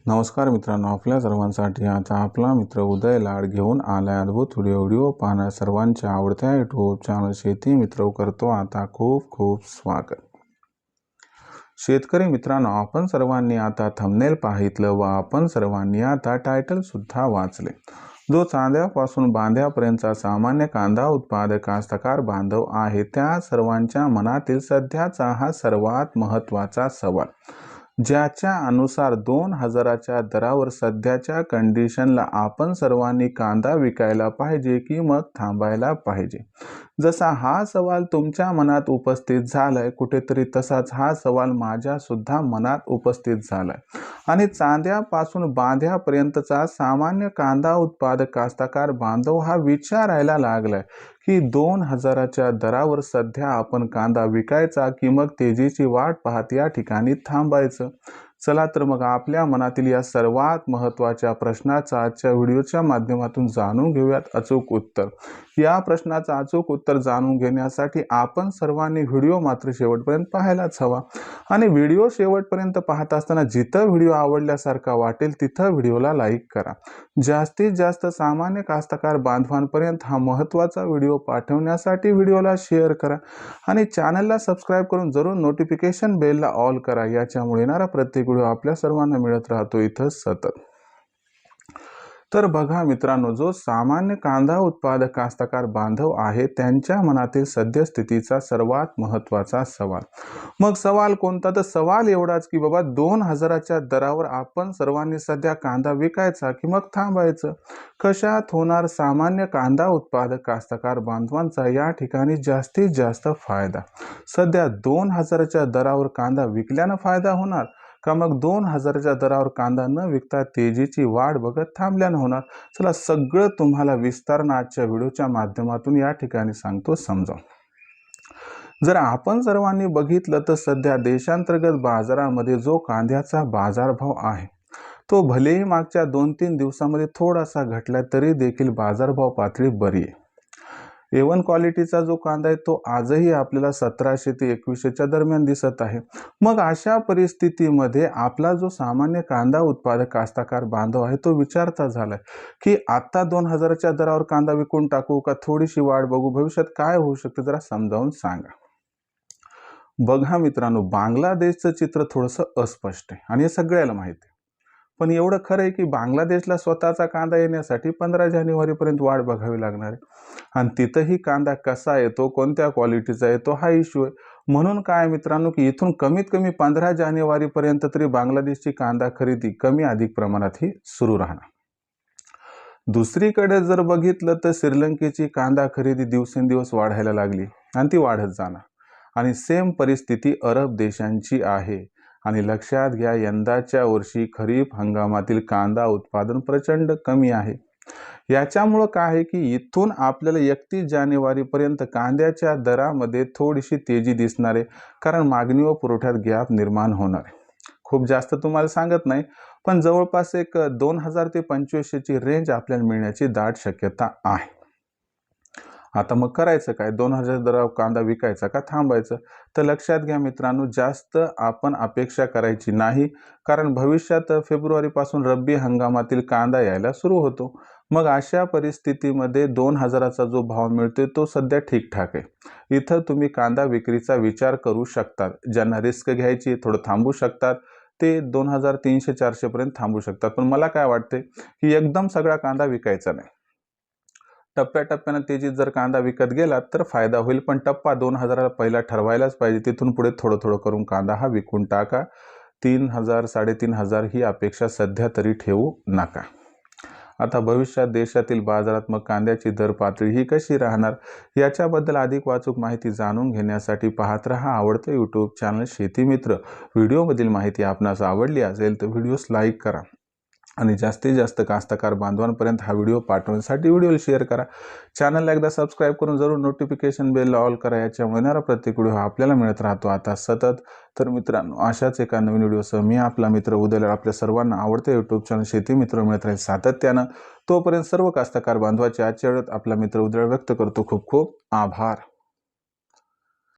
नमस्कार मित्रांनो, आपल्या सर्वांसाठी आता आपला मित्र उदय लाड घेऊन आलाय अद्भुत व्हिडिओ पाहण्या सर्वांच्या आवडत्या यूट्यूब चॅनल शेती मित्र करतो आता खूप खूप स्वागत। शेतकरी मित्रांनो, आपण सर्वांनी आता थंबनेल पाहितलं व आपण सर्वांनी आता टायटल सुद्धा वाचले। जो चांद्यापासून बांध्यापर्यंतचा सामान्य कांदा उत्पादक कास्तकार बांधव आहे त्या सर्वांच्या मनातील सध्याचा हा सर्वात महत्त्वाचा सवाल, ज्याच्या अनुसार 2000च्या दरावर सध्याच्या कंडिशनला आपण सर्वांनी कांदा विकायला पाहिजे की मग थांबायला पाहिजे। जसा हा सवाल तुमच्या मनात उपस्थित झालाय, कुठेतरी तसाच हा सवाल माझ्या सुद्धा मनात उपस्थित झालाय आणि चांद्यापासून बांध्यापर्यंतचा सामान्य कांदा उत्पादक कास्तकार बांधव हा विचारायला लागलाय की 2000च्या दरावर सध्या आपण कांदा विकायचा की मग तेजीची वाट पाहत या ठिकाणी थांबायचं। चला तर मग आपल्या मनातील या सर्वात महत्त्वाच्या प्रश्नाचा आजच्या व्हिडिओच्या माध्यमातून जाणून घेऊयात अचूक उत्तर। या प्रश्नाचं अचूक उत्तर जाणून घेण्यासाठी आपण सर्वांनी व्हिडिओ मात्र शेवटपर्यंत पाहायलाच हवा आणि व्हिडिओ शेवटपर्यंत पाहत असताना जिथं व्हिडिओ आवडल्यासारखा वाटेल तिथं व्हिडिओला लाईक करा। जास्तीत जास्त सामान्य कास्तकार बांधवांपर्यंत हा महत्त्वाचा व्हिडिओ पाठवण्यासाठी व्हिडिओला शेअर करा आणि चॅनलला सबस्क्राईब करून जरूर नोटिफिकेशन बेलला ऑल करा। याच्यामुळे येणारा प्रत्येक व्हिडिओ आपल्या सर्वांना मिळत राहतो इथं सतत। तर बघा मित्रांनो, जो सामान्य कांदा उत्पादक कास्तकार बांधव आहे त्यांच्या मनातील सद्यस्थितीचा सर्वात महत्त्वाचा सवाल, मग सवाल कोणता? तर सवाल एवढाच की बाबा 2000च्या दरावर आपण सर्वांनी सध्या कांदा विकायचा की मग थांबायचं। कशात होणार सामान्य कांदा उत्पादक कास्तकार बांधवांचा या ठिकाणी जास्तीत जास्त फायदा? सध्या 2000च्या दरावर कांदा विकल्यानं फायदा होणार का मग 2000च्या दरावर कांदा न विकता तेजीची वाढ बघत थांबल्यानं होणार? चला सगळं तुम्हाला विस्तारानं आजच्या व्हिडिओच्या माध्यमातून या ठिकाणी सांगतो समजावून। जर आपण सर्वांनी बघितलं तर सध्या देशांतर्गत बाजारामध्ये जो कांद्याचा बाजारभाव आहे तो भलेही मागच्या 2-3 दिवसामध्ये थोडासा घटला तरी देखील बाजारभाव पातळी बरी आहे। A1 क्वालिटीचा जो कांदा आहे तो आजही आपल्याला 1700 ते 2100च्या दरम्यान दिसत आहे। मग अशा परिस्थितीमध्ये आपला जो सामान्य कांदा उत्पादक कास्तकार बांधव आहे तो विचारता झालाय की आता 2000च्या दरावर कांदा विकून टाकू का थोडीशी वाढ बघू, भविष्यात काय होऊ शकते जरा समजावून सांगा। बघा मित्रांनो, बांगलादेशचं चित्र थोडंसं अस्पष्ट आहे आणि हे सगळ्याला माहिती आहे, पण एवढं खरं आहे की बांगलादेशला स्वतःचा कांदा येण्यासाठी 15 जानेवारीपर्यंत वाट बघावी लागणार आहे आणि तिथंही कांदा कसा येतो, कोणत्या क्वालिटीचा येतो हा इश्यू आहे। म्हणून काय मित्रांनो की इथून कमीत कमी 15 जानेवारीपर्यंत तरी बांगलादेशची कांदा खरेदी कमी अधिक प्रमाणात ही सुरू राहणार। दुसरीकडे जर बघितलं तर श्रीलंकेची कांदा खरेदी दिवसेंदिवस वाढायला लागली आणि ती वाढत जाणार आणि सेम परिस्थिती अरब देशांची आहे। आणि लक्षात घ्या, यंदाच्या वर्षी खरीप हंगामातील कांदा उत्पादन प्रचंड कमी आहे। याच्यामुळं काय आहे की इथून आपल्याला 31 जानेवारीपर्यंत कांद्याच्या दरामध्ये थोडीशी तेजी दिसणार आहे, कारण मागणी व पुरवठ्यात गॅप निर्माण होणार आहे। खूप जास्त तुम्हाला सांगत नाही, पण जवळपास एक 2000 ते 2500ची रेंज आपल्याला मिळण्याची दाट शक्यता आहे। आता मग करायचं काय? 2000 दरावर कांदा विकायचा का थांबायचं? तर लक्षात घ्या मित्रांनो, जास्त आपण अपेक्षा करायची नाही, कारण भविष्यात फेब्रुवारीपासून रब्बी हंगामातील कांदा यायला सुरू होतो। मग अशा परिस्थितीमध्ये 2000चा जो भाव मिळतोय तो सध्या ठीकठाक आहे। इथं तुम्ही कांदा विक्रीचा विचार करू शकतात। ज्यांना रिस्क घ्यायची थोडं थांबू शकतात, ते 2300-400 पर्यंत थांबू शकतात। पण मला काय वाटते की एकदम सगळा कांदा विकायचा नाही, टप्प्याटप्प्यानं तेजीत जर कांदा विकत गेला तर फायदा होईल, पण टप्पा 2000 पहिला ठरवायलाच पाहिजे। तिथून पुढे थोडं थोडं करून कांदा हा विकून टाका। 3000, 3500 ही अपेक्षा सध्या तरी ठेवू नका। आता भविष्यात देशातील बाजारात मग कांद्याची दर पातळी ही कशी राहणार याच्याबद्दल अधिक वाचूक माहिती जाणून घेण्यासाठी पाहत रहा आवडतं यूट्यूब चॅनल शेती मित्र। व्हिडिओमधील माहिती आपणास आवडली असेल तर व्हिडिओस लाईक करा आणि जास्तीत जास्त कास्तकार बांधवांपर्यंत हा व्हिडिओ पाठवण्यासाठी व्हिडिओला शेअर करा। चॅनलला एकदा सबस्क्राईब करून जरूर नोटिफिकेशन बेलला ऑल करा। याच्यामुळे येणारा प्रत्येक व्हिडिओ आपल्याला मिळत राहतो आता सतत। तर मित्रांनो, अशाच एका नवीन व्हिडिओसह मी आपला मित्र उदय लाड आपल्या सर्वांना आवडते यूट्यूब चॅनल शेती मित्र मिळत राहील सातत्यानं। तोपर्यंत सर्व कास्तकार बांधवाचे आजच्या वेळेत आपला मित्र उदय लाड व्यक्त करतो खूप खूप आभार।